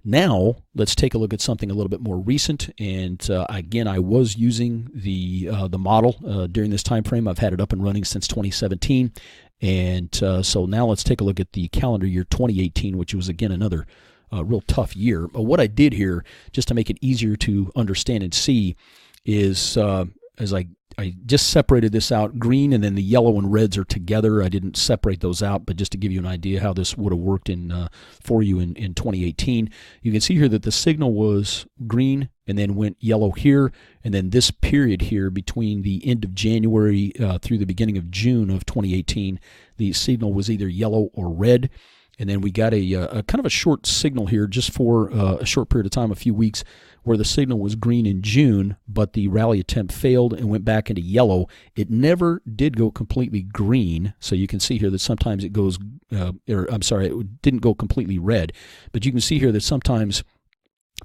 Now, let's take a look at something a little bit more recent. And again, I was using the model during this time frame. I've had it up and running since 2017. And so now let's take a look at the calendar year 2018, which was, again, another real tough year. But what I did here, just to make it easier to understand and see, is as I just separated this out. Green and then the yellow and reds are together. I didn't separate those out, but just to give you an idea how this would have worked for you in 2018. You can see here that the signal was green and then went yellow here, and then this period here between the end of January through the beginning of June of 2018, the signal was either yellow or red. And then we got a kind of a short signal here just for a short period of time, a few weeks, where the signal was green in June, but the rally attempt failed and went back into yellow. It never did go completely green, so you can see here that sometimes it goes, it didn't go completely red, but you can see here that sometimes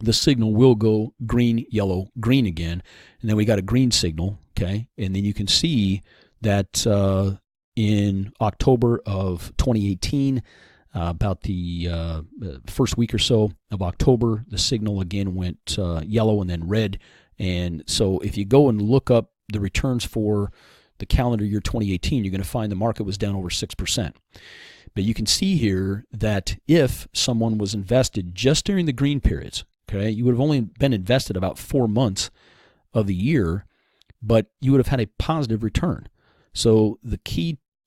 the signal will go green, yellow, green again, and then we got a green signal, okay? And then you can see that in October of 2018, about the first week or so of October, the signal again went yellow and then red. And so if you go and look up the returns for the calendar year 2018, you're going to find the market was down over 6%. But you can see here that if someone was invested just during the green periods, okay, you would have only been invested about 4 months of the year, but you would have had a positive return. So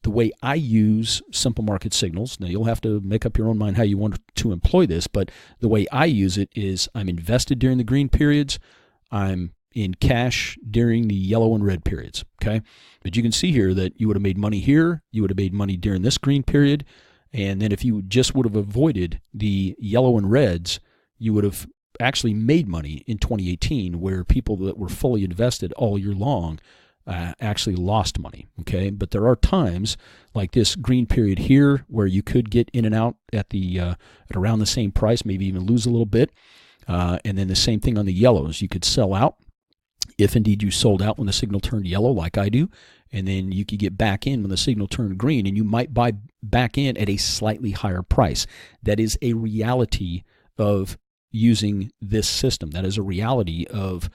the way I use simple market signals, now you'll have to make up your own mind how you want to employ this, but the way I use it is I'm invested during the green periods, I'm in cash during the yellow and red periods, okay? But you can see here that you would have made money here, you would have made money during this green period, and then if you just would have avoided the yellow and reds, you would have actually made money in 2018, where people that were fully invested all year long actually lost money, okay? But there are times like this green period here where you could get in and out at around the same price, maybe even lose a little bit. And then the same thing on the yellows. You could sell out if indeed you sold out when the signal turned yellow, like I do, and then you could get back in when the signal turned green, and you might buy back in at a slightly higher price. That is a reality of using this system. That is a reality of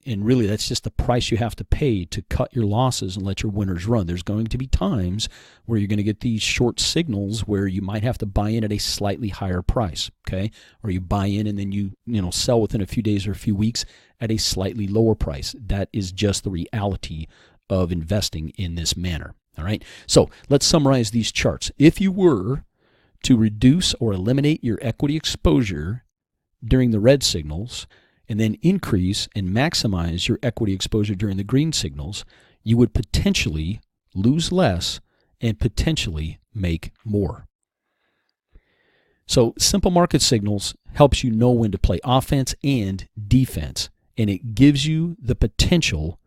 and really that's just the price you have to pay to cut your losses and let your winners run. There's going to be times where you're going to get these short signals where you might have to buy in at a slightly higher price, okay? Or you buy in and then you sell within a few days or a few weeks at a slightly lower price. That is just the reality of investing in this manner, all right? So let's summarize these charts. If you were to reduce or eliminate your equity exposure during the red signals, and then increase and maximize your equity exposure during the green signals, you would potentially lose less and potentially make more. So simple market signals helps you know when to play offense and defense, and it gives you the potential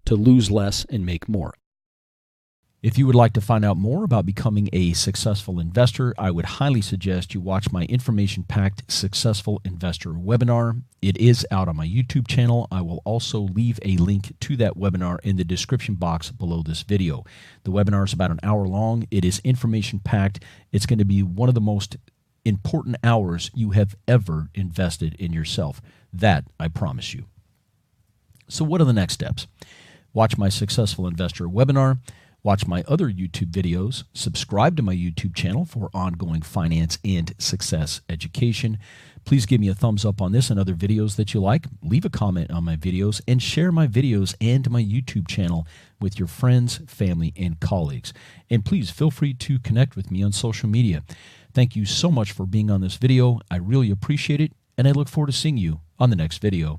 to lose less and make more. If you would like to find out more about becoming a successful investor, I would highly suggest you watch my information-packed Successful Investor webinar. It is out on my YouTube channel. I will also leave a link to that webinar in the description box below this video. The webinar is about an hour long. It is information-packed. It's going to be one of the most important hours you have ever invested in yourself. That I promise you. So what are the next steps? Watch my Successful Investor webinar. Watch my other YouTube videos, subscribe to my YouTube channel for ongoing finance and success education. Please give me a thumbs up on this and other videos that you like. Leave a comment on my videos and share my videos and my YouTube channel with your friends, family, and colleagues. And please feel free to connect with me on social media. Thank you so much for being on this video. I really appreciate it, and I look forward to seeing you on the next video.